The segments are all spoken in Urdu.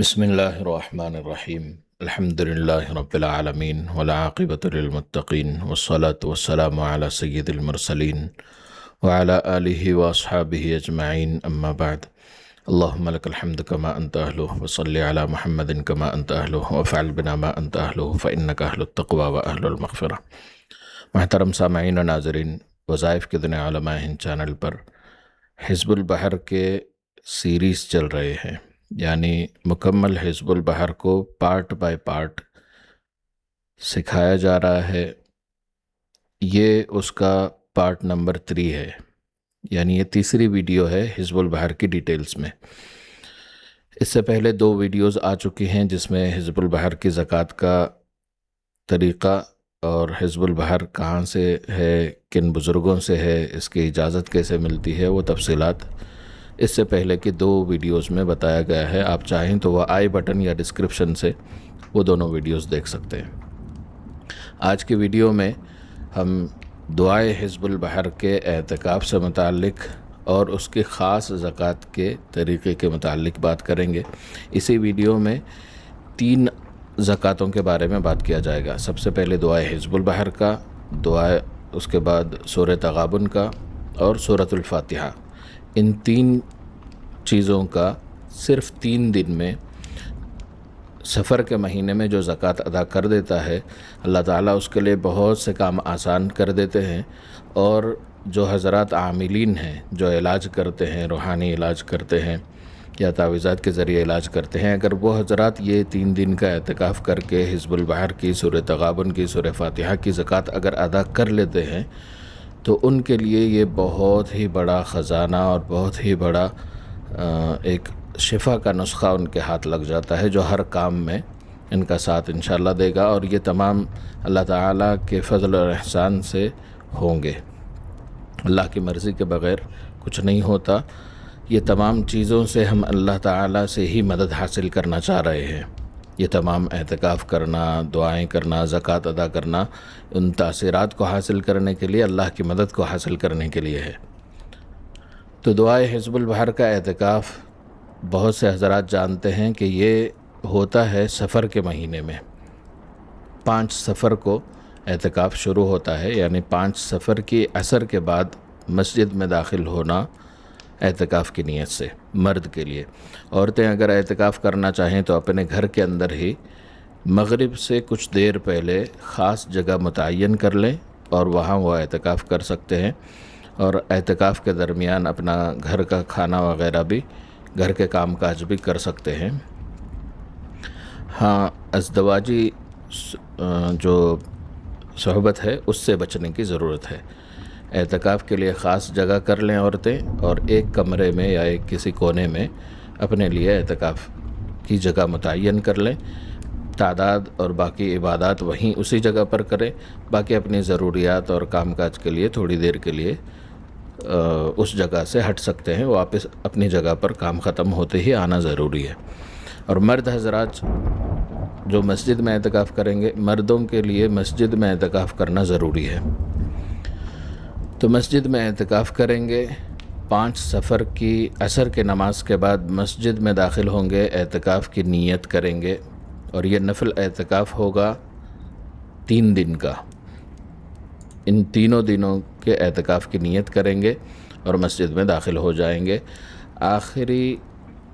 بسم الرحمن الرحیم الحمد للہ رب العالمین والعاقبۃ للمتقین والصلاة والسلام علی سید المرسلین وعلی آلہ واصحابہ اجمعین اما بعد اللہم لک الحمد کما انت اہلہ وصلی علی محمد کما انت اہلہ وفعل بنا ما انت اہلہ فانک اہل التقوی واہل المغفرہ۔ محترم سامعین و ناظرین، وظائف کے دن علماء ہند چینل پر حزب البحر کے سیریز چل رہے ہیں، یعنی مکمل حزب البحر کو پارٹ بائی پارٹ سکھایا جا رہا ہے۔ یہ اس کا پارٹ نمبر 3 ہے، یعنی یہ تیسری ویڈیو ہے حزب البحر کی ڈیٹیلز میں۔ اس سے پہلے 2 ویڈیوز آ چکی ہیں جس میں حزب البحر کی زکوٰۃ کا طریقہ اور حزب البحر کہاں سے ہے، کن بزرگوں سے ہے، اس کی اجازت کیسے ملتی ہے، وہ تفصیلات اس سے پہلے کی 2 ویڈیوز میں بتایا گیا ہے۔ آپ چاہیں تو وہ آئی بٹن یا ڈسکرپشن سے وہ دونوں ویڈیوز دیکھ سکتے ہیں۔ آج کی ویڈیو میں ہم دعائے حزب البحر کے اعتکاف سے متعلق اور اس کی خاص زکوٰۃ کے طریقے کے متعلق بات کریں گے۔ اسی ویڈیو میں 3 زکوٰۃوں کے بارے میں بات کیا جائے گا۔ سب سے پہلے دعائے حزب البحر کا دعائے، اس کے بعد سورہ تغابن کا اور سورۃ الفاتحہ۔ ان 3 چیزوں کا صرف 3 دن میں سفر کے مہینے میں جو زکوٰۃ ادا کر دیتا ہے، اللہ تعالیٰ اس کے لیے بہت سے کام آسان کر دیتے ہیں۔ اور جو حضرات عاملین ہیں، جو علاج کرتے ہیں، روحانی علاج کرتے ہیں یا تعویذات کے ذریعے علاج کرتے ہیں، اگر وہ حضرات یہ 3 دن کا اعتکاف کر کے حزب البحر کی، سورہ تغابن کی، سورہ فاتحہ کی زکوٰۃ اگر ادا کر لیتے ہیں تو ان کے لیے یہ بہت ہی بڑا خزانہ اور بہت ہی بڑا ایک شفا کا نسخہ ان کے ہاتھ لگ جاتا ہے، جو ہر کام میں ان کا ساتھ انشاءاللہ دے گا، اور یہ تمام اللہ تعالیٰ کے فضل اور احسان سے ہوں گے۔ اللہ کی مرضی کے بغیر کچھ نہیں ہوتا۔ یہ تمام چیزوں سے ہم اللہ تعالیٰ سے ہی مدد حاصل کرنا چاہ رہے ہیں۔ یہ تمام اعتکاف کرنا، دعائیں کرنا، زکوٰۃ ادا کرنا، ان تاثیرات کو حاصل کرنے کے لیے، اللہ کی مدد کو حاصل کرنے کے لیے ہے۔ تو دعائے حزب البحر کا اعتکاف بہت سے حضرات جانتے ہیں کہ یہ ہوتا ہے سفر کے مہینے میں۔ 5 سفر کو اعتکاف شروع ہوتا ہے، یعنی 5 سفر کی عصر کے بعد مسجد میں داخل ہونا اعتکاف کی نیت سے مرد کے لیے۔ عورتیں اگر اعتکاف کرنا چاہیں تو اپنے گھر کے اندر ہی مغرب سے کچھ دیر پہلے خاص جگہ متعین کر لیں اور وہاں وہ اعتکاف کر سکتے ہیں، اور اعتکاف کے درمیان اپنا گھر کا کھانا وغیرہ بھی، گھر کے کام کاج بھی کر سکتے ہیں۔ ہاں، ازدواجی جو صحبت ہے اس سے بچنے کی ضرورت ہے۔ اعتکاف کے لیے خاص جگہ کر لیں عورتیں، اور ایک کمرے میں یا ایک کسی کونے میں اپنے لیے اعتکاف کی جگہ متعین کر لیں۔ تعداد اور باقی عبادات وہیں اسی جگہ پر کریں، باقی اپنی ضروریات اور کام کاج کے لیے تھوڑی دیر کے لیے اس جگہ سے ہٹ سکتے ہیں، واپس اپنی جگہ پر کام ختم ہوتے ہی آنا ضروری ہے۔ اور مرد حضرات جو مسجد میں اعتکاف کریں گے، مردوں کے لیے مسجد میں اعتکاف کرنا ضروری ہے۔ تو مسجد میں اعتکاف کریں گے، 5 سفر کی عصر کی نماز کے بعد مسجد میں داخل ہوں گے، اعتکاف کی نیت کریں گے، اور یہ نفل اعتکاف ہوگا 3 دن کا۔ ان تینوں دنوں کے اعتکاف کی نیت کریں گے اور مسجد میں داخل ہو جائیں گے۔ آخری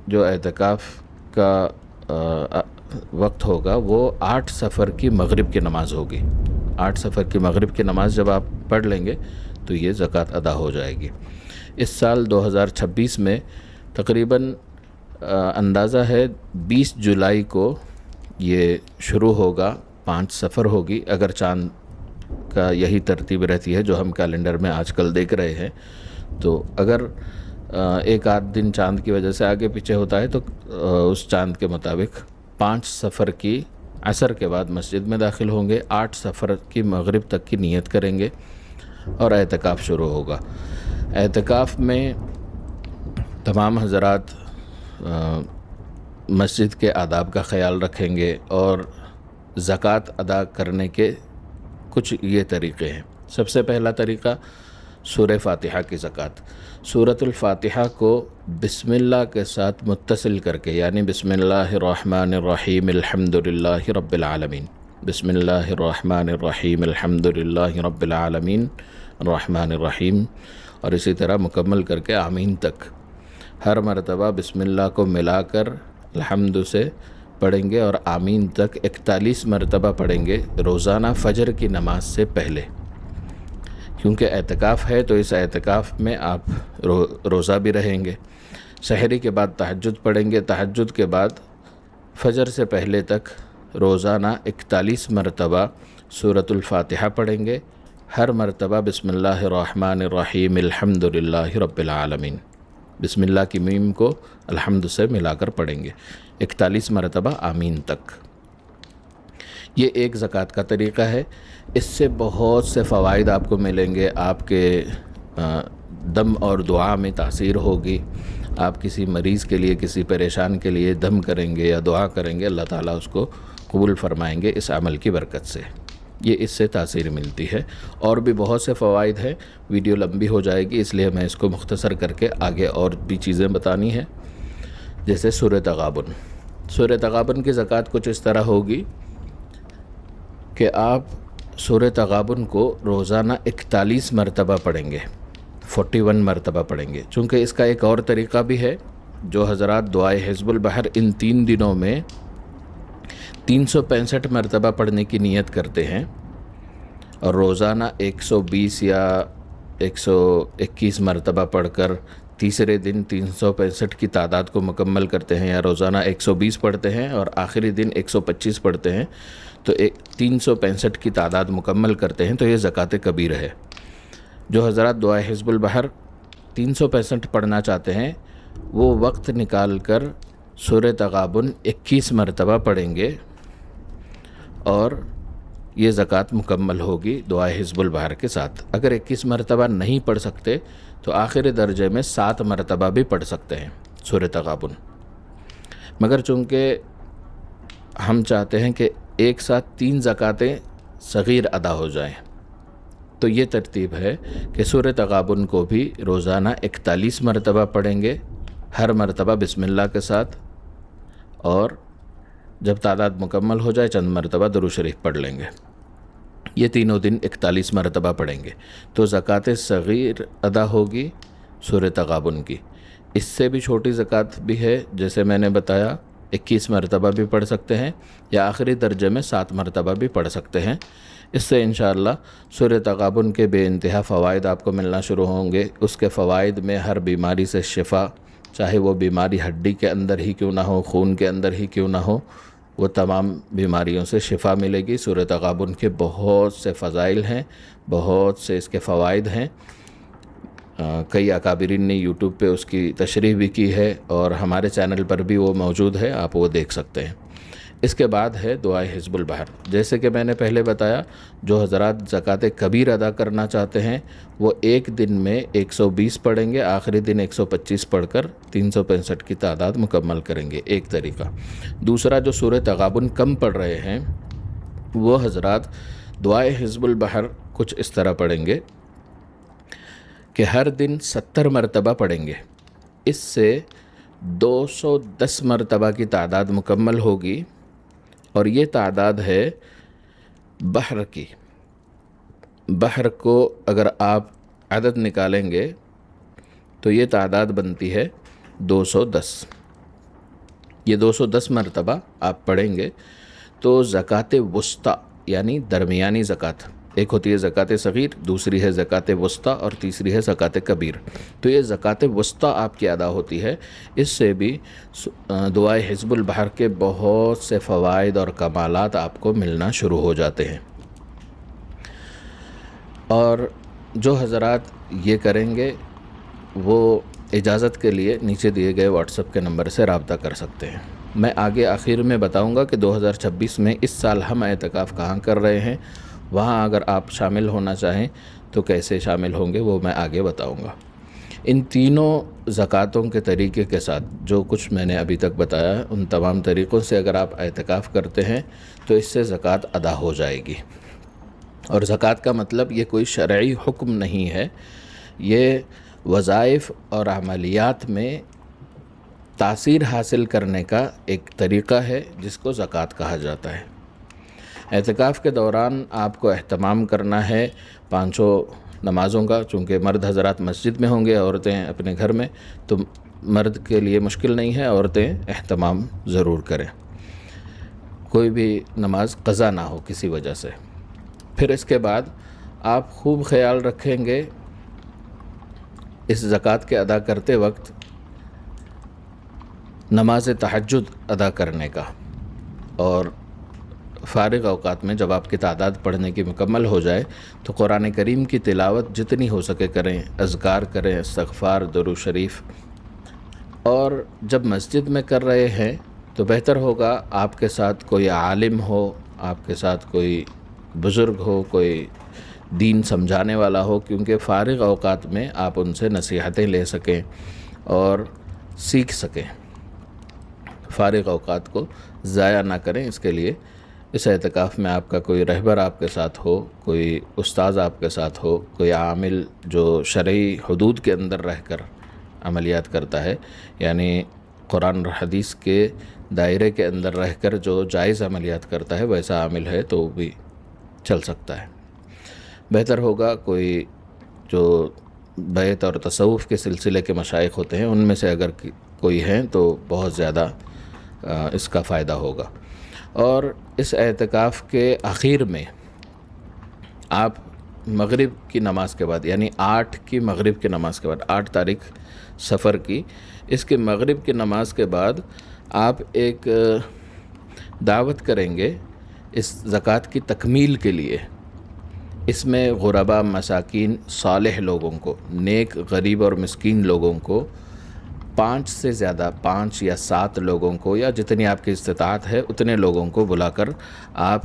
جو اعتکاف کا وقت ہوگا وہ 8 سفر کی مغرب کی نماز ہوگی۔ 8 سفر کی مغرب کی نماز جب آپ پڑھ لیں گے تو یہ زکوٰۃ ادا ہو جائے گی۔ اس سال 2026 میں تقریباً اندازہ ہے 20 جولائی کو یہ شروع ہوگا، 5 سفر ہوگی، اگر چاند کا یہی ترتیب رہتی ہے جو ہم کیلنڈر میں آج کل دیکھ رہے ہیں۔ تو اگر ایک آدھ دن چاند کی وجہ سے آگے پیچھے ہوتا ہے تو اس چاند کے مطابق 5 سفر کی عصر کے بعد مسجد میں داخل ہوں گے، 8 سفر کی مغرب تک کی نیت کریں گے اور اعتکاف شروع ہوگا۔ اعتکاف میں تمام حضرات مسجد کے آداب کا خیال رکھیں گے، اور زکوٰۃ ادا کرنے کے کچھ یہ طریقے ہیں۔ سب سے پہلا طریقہ، سورہ فاتحہ کی زکوٰۃ۔ سورۃ الفاتحہ کو بسم اللہ کے ساتھ متصل کر کے، یعنی بسم اللہ الرحمن الرحیم الحمد للہ رب العالمین، بسم اللہ الرحمن الرحیم الحمد للہ رب العالمین الرحمن الرحیم، اور اسی طرح مکمل کر کے آمین تک ہر مرتبہ بسم اللہ کو ملا کر الحمد سے پڑھیں گے، اور آمین تک 41 مرتبہ پڑھیں گے روزانہ فجر کی نماز سے پہلے۔ کیونکہ اعتکاف ہے تو اس اعتکاف میں آپ روزہ بھی رہیں گے۔ سحری کے بعد تہجد پڑھیں گے، تہجد کے بعد فجر سے پہلے تک روزانہ 41 مرتبہ سورۃ الفاتحہ پڑھیں گے، ہر مرتبہ بسم اللہ الرحمن الرحیم الحمد للہ رب العالمین، بسم اللہ کی میم کو الحمد سے ملا کر پڑھیں گے 41 مرتبہ آمین تک۔ یہ ایک زکوٰۃ کا طریقہ ہے۔ اس سے بہت سے فوائد آپ کو ملیں گے۔ آپ کے دم اور دعا میں تاثیر ہوگی۔ آپ کسی مریض کے لیے، کسی پریشان کے لیے دم کریں گے یا دعا کریں گے، اللہ تعالیٰ اس کو قبول فرمائیں گے اس عمل کی برکت سے۔ یہ اس سے تاثیر ملتی ہے۔ اور بھی بہت سے فوائد ہیں، ویڈیو لمبی ہو جائے گی، اس لیے میں اس کو مختصر کر کے آگے اور بھی چیزیں بتانی ہیں۔ جیسے سورہ تغابن۔ سورہ تغابن کی زکوٰۃ کچھ اس طرح ہوگی کہ آپ سورہ تغابن کو روزانہ 41 مرتبہ پڑھیں گے، 41 مرتبہ پڑھیں گے۔ چونکہ اس کا ایک اور طریقہ بھی ہے، جو حضرات دعائے حزب البحر ان 3 دنوں میں 365 مرتبہ پڑھنے کی نیت کرتے ہیں، اور روزانہ 120 یا 121 مرتبہ پڑھ کر تیسرے دن 365 کی تعداد کو مکمل کرتے ہیں، یا روزانہ 120 پڑھتے ہیں اور آخری دن 125 پڑھتے ہیں، تو 365 کی تعداد مکمل کرتے ہیں، تو یہ زکوٰۃ کبیر ہے۔ جو حضرات دعائے حزب البحر 365 پڑھنا چاہتے ہیں، وہ وقت نکال کر سورہ تغابن 21 مرتبہ پڑھیں گے، اور یہ زکوٰۃ مکمل ہوگی دعائے حزب البحر کے ساتھ۔ اگر 21 مرتبہ نہیں پڑھ سکتے تو آخری درجے میں 7 مرتبہ بھی پڑھ سکتے ہیں سورہ تغابن، مگر چونکہ ہم چاہتے ہیں کہ ایک ساتھ 3 زکوٰتیں صغیر ادا ہو جائیں، تو یہ ترتیب ہے کہ سورہ تغابن کو بھی روزانہ 41 مرتبہ پڑھیں گے، ہر مرتبہ بسم اللہ کے ساتھ، اور جب تعداد مکمل ہو جائے چند مرتبہ درود شریف پڑھ لیں گے۔ یہ تینوں دن 41 مرتبہ پڑھیں گے، تو زکوٰۃ صغیر ادا ہوگی سورہ تغابن کی۔ اس سے بھی چھوٹی زکوٰۃ بھی ہے، جیسے میں نے بتایا 21 مرتبہ بھی پڑھ سکتے ہیں، یا آخری درجے میں 7 مرتبہ بھی پڑھ سکتے ہیں۔ اس سے انشاءاللہ سورہ تغابن کے بے انتہا فوائد آپ کو ملنا شروع ہوں گے۔ اس کے فوائد میں ہر بیماری سے شفا، چاہے وہ بیماری ہڈی کے اندر ہی کیوں نہ ہو، خون کے اندر ہی کیوں نہ ہو، وہ تمام بیماریوں سے شفا ملے گی۔ سورہ تغابن کے بہت سے فضائل ہیں، بہت سے اس کے فوائد ہیں۔ کئی اکابرین نے یوٹیوب پہ اس کی تشریح بھی کی ہے، اور ہمارے چینل پر بھی وہ موجود ہے، آپ وہ دیکھ سکتے ہیں۔ اس کے بعد ہے دعائے حزب البحر۔ جیسے کہ میں نے پہلے بتایا، جو حضرات زکوٰۃ کبیر ادا کرنا چاہتے ہیں، وہ ایک دن میں 120 پڑھیں گے، آخری دن 125 پڑھ کر 365 کی تعداد مکمل کریں گے، ایک طریقہ۔ دوسرا، جو سورہ تغابن کم پڑھ رہے ہیں، وہ حضرات دعائے حزب البحر کچھ اس طرح پڑھیں گے کہ ہر دن 70 مرتبہ پڑھیں گے۔ اس سے 210 مرتبہ کی تعداد مکمل ہوگی، اور یہ تعداد ہے بحر کی۔ بحر کو اگر آپ عدد نکالیں گے تو یہ تعداد بنتی ہے 210۔ یہ 210 مرتبہ آپ پڑھیں گے تو زکوٰۃ وسطیٰ، یعنی درمیانی زکوٰۃ، ایک ہوتی ہے زکوٰۃ صغیر، دوسری ہے زکوٰۃ وسطیٰ، اور تیسری ہے زکوٰۃ کبیر، تو یہ زکوٰۃ وسطیٰ آپ کی ادا ہوتی ہے۔ اس سے بھی دعائے حزب البحر کے بہت سے فوائد اور کمالات آپ کو ملنا شروع ہو جاتے ہیں۔ اور جو حضرات یہ کریں گے وہ اجازت کے لیے نیچے دیے گئے واٹس ایپ کے نمبر سے رابطہ کر سکتے ہیں۔ میں آگے آخر میں بتاؤں گا کہ 2026 میں اس سال ہم اعتکاف کہاں کر رہے ہیں، وہاں اگر آپ شامل ہونا چاہیں تو کیسے شامل ہوں گے وہ میں آگے بتاؤں گا۔ ان تینوں زکوٰۃوں کے طریقے کے ساتھ جو کچھ میں نے ابھی تک بتایا، ان تمام طریقوں سے اگر آپ اعتکاف کرتے ہیں تو اس سے زکوٰۃ ادا ہو جائے گی۔ اور زکوٰۃ کا مطلب یہ کوئی شرعی حکم نہیں ہے، یہ وظائف اور عملیات میں تاثیر حاصل کرنے کا ایک طریقہ ہے جس کو زکوٰۃ کہا جاتا ہے۔ اعتکاف کے دوران آپ کو اہتمام کرنا ہے 5 نمازوں کا، چونکہ مرد حضرات مسجد میں ہوں گے، عورتیں اپنے گھر میں، تو مرد کے لیے مشکل نہیں ہے، عورتیں اہتمام ضرور کریں، کوئی بھی نماز قضا نہ ہو کسی وجہ سے۔ پھر اس کے بعد آپ خوب خیال رکھیں گے اس زکوٰۃ کے ادا کرتے وقت نماز تہجد ادا کرنے کا، اور فارغ اوقات میں جب آپ کی تعداد پڑھنے کی مکمل ہو جائے تو قرآن کریم کی تلاوت جتنی ہو سکے کریں، اذکار کریں، استغفار، درود شریف۔ اور جب مسجد میں کر رہے ہیں تو بہتر ہوگا آپ کے ساتھ کوئی عالم ہو، آپ کے ساتھ کوئی بزرگ ہو، کوئی دین سمجھانے والا ہو، کیونکہ فارغ اوقات میں آپ ان سے نصیحتیں لے سکیں اور سیکھ سکیں، فارغ اوقات کو ضائع نہ کریں۔ اس کے لیے اس اعتکاف میں آپ کا کوئی رہبر آپ کے ساتھ ہو، کوئی استاذ آپ کے ساتھ ہو، کوئی عامل جو شرعی حدود کے اندر رہ کر عملیات کرتا ہے، یعنی قرآن اور حدیث کے دائرے کے اندر رہ کر جو جائز عملیات کرتا ہے ویسا عامل ہے تو وہ بھی چل سکتا ہے۔ بہتر ہوگا کوئی جو بیت اور تصوف کے سلسلے کے مشائخ ہوتے ہیں ان میں سے اگر کوئی ہیں تو بہت زیادہ اس کا فائدہ ہوگا۔ اور اس اعتکاف کے آخر میں آپ مغرب کی نماز کے بعد، یعنی 8 کی مغرب کی نماز کے بعد، 8 تاریخ سفر کی، اس کے مغرب کی نماز کے بعد آپ ایک دعوت کریں گے اس زکوٰۃ کی تکمیل کے لیے۔ اس میں غربا، مساکین، صالح لوگوں کو، نیک، غریب اور مسکین لوگوں کو 5 سے زیادہ، 5 یا 7 لوگوں کو، یا جتنی آپ کی استطاعت ہے اتنے لوگوں کو بلا کر آپ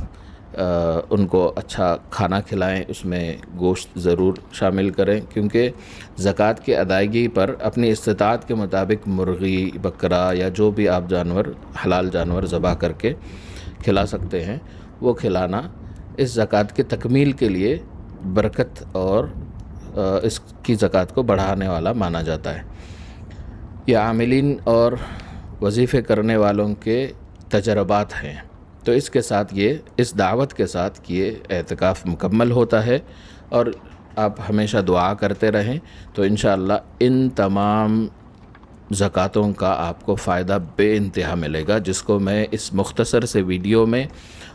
ان کو اچھا کھانا کھلائیں، اس میں گوشت ضرور شامل کریں، کیونکہ زکوٰۃ کی ادائیگی پر اپنی استطاعت کے مطابق مرغی، بکرا یا جو بھی آپ جانور، حلال جانور ذبح کر کے کھلا سکتے ہیں، وہ کھلانا اس زکوٰۃ کی تکمیل کے لیے برکت اور اس کی زکوٰۃ کو بڑھانے والا مانا جاتا ہے۔ یہ عاملین اور وظیفے کرنے والوں کے تجربات ہیں، تو اس کے ساتھ اس دعوت کے ساتھ یہ اعتکاف مکمل ہوتا ہے، اور آپ ہمیشہ دعا کرتے رہیں تو انشاءاللہ ان تمام زکوٰۃوں کا آپ کو فائدہ بے انتہا ملے گا، جس کو میں اس مختصر سے ویڈیو میں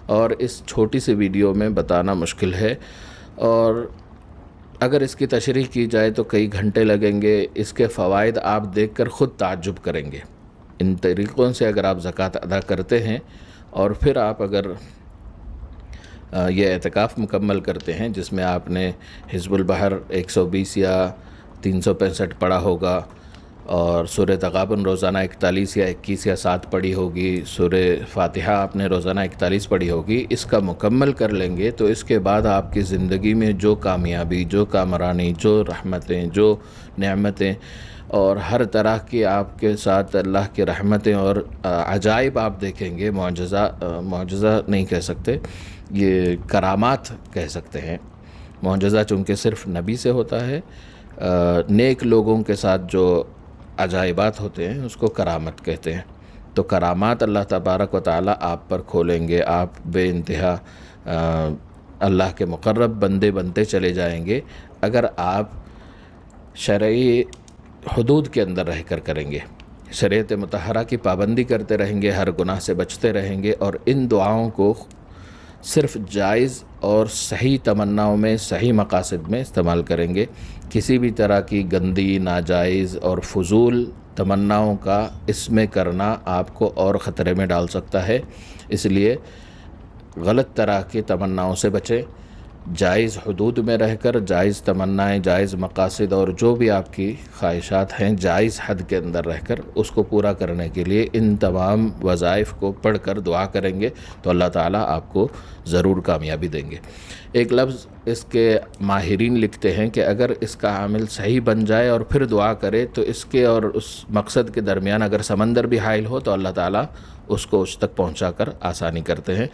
اور اس چھوٹی سی ویڈیو میں بتانا مشکل ہے، اور اگر اس کی تشریح کی جائے تو کئی گھنٹے لگیں گے۔ اس کے فوائد آپ دیکھ کر خود تعجب کریں گے۔ ان طریقوں سے اگر آپ زکوٰۃ ادا کرتے ہیں اور پھر آپ اگر یہ اعتکاف مکمل کرتے ہیں جس میں آپ نے حزب البحر 120 یا 365 پڑھا ہوگا، اور سورہ تغابن روزانہ 41 یا 21 یا 7 پڑھی ہوگی، سورہ فاتحہ آپ نے روزانہ 41 پڑھی ہوگی، اس کا مکمل کر لیں گے تو اس کے بعد آپ کی زندگی میں جو کامیابی، جو کامرانی، جو رحمتیں، جو نعمتیں اور ہر طرح کی آپ کے ساتھ اللہ کی رحمتیں اور عجائب آپ دیکھیں گے، معجزہ نہیں کہہ سکتے، یہ کرامات کہہ سکتے ہیں۔ معجزہ چونکہ صرف نبی سے ہوتا ہے، نیک لوگوں کے ساتھ جو عجائبات ہوتے ہیں اس کو کرامت کہتے ہیں۔ تو کرامات اللہ تبارک و تعالی آپ پر کھولیں گے، آپ بے انتہا اللہ کے مقرب بندے بنتے چلے جائیں گے اگر آپ شرعی حدود کے اندر رہ کر کریں گے، شریعت مطہرہ کی پابندی کرتے رہیں گے، ہر گناہ سے بچتے رہیں گے، اور ان دعاؤں کو صرف جائز اور صحیح تمناؤں میں، صحیح مقاصد میں استعمال کریں گے۔ کسی بھی طرح کی گندی، ناجائز اور فضول تمناؤں کا اس میں کرنا آپ کو اور خطرے میں ڈال سکتا ہے، اس لیے غلط طرح کی تمناؤں سے بچیں، جائز حدود میں رہ کر جائز تمنائیں، جائز مقاصد اور جو بھی آپ کی خواہشات ہیں جائز حد کے اندر رہ کر اس کو پورا کرنے کے لیے ان تمام وظائف کو پڑھ کر دعا کریں گے تو اللہ تعالیٰ آپ کو ضرور کامیابی دیں گے۔ ایک لفظ اس کے ماہرین لکھتے ہیں کہ اگر اس کا عامل صحیح بن جائے اور پھر دعا کرے تو اس کے اور اس مقصد کے درمیان اگر سمندر بھی حائل ہو تو اللہ تعالیٰ اس کو اس تک پہنچا کر آسانی کرتے ہیں۔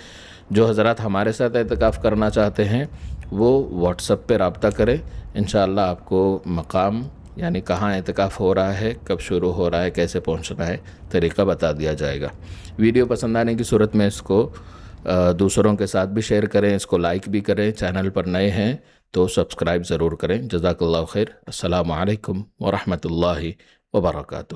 جو حضرات ہمارے ساتھ اعتکاف کرنا چاہتے ہیں وہ واٹس ایپ پہ رابطہ کریں، انشاءاللہ آپ کو مقام یعنی کہاں اعتکاف ہو رہا ہے، کب شروع ہو رہا ہے، کیسے پہنچنا ہے، طریقہ بتا دیا جائے گا۔ ویڈیو پسند آنے کی صورت میں اس کو دوسروں کے ساتھ بھی شیئر کریں، اس کو لائک بھی کریں، چینل پر نئے ہیں تو سبسکرائب ضرور کریں۔ جزاک اللہ خیر۔ السلام علیکم ورحمۃ اللہ وبرکاتہ۔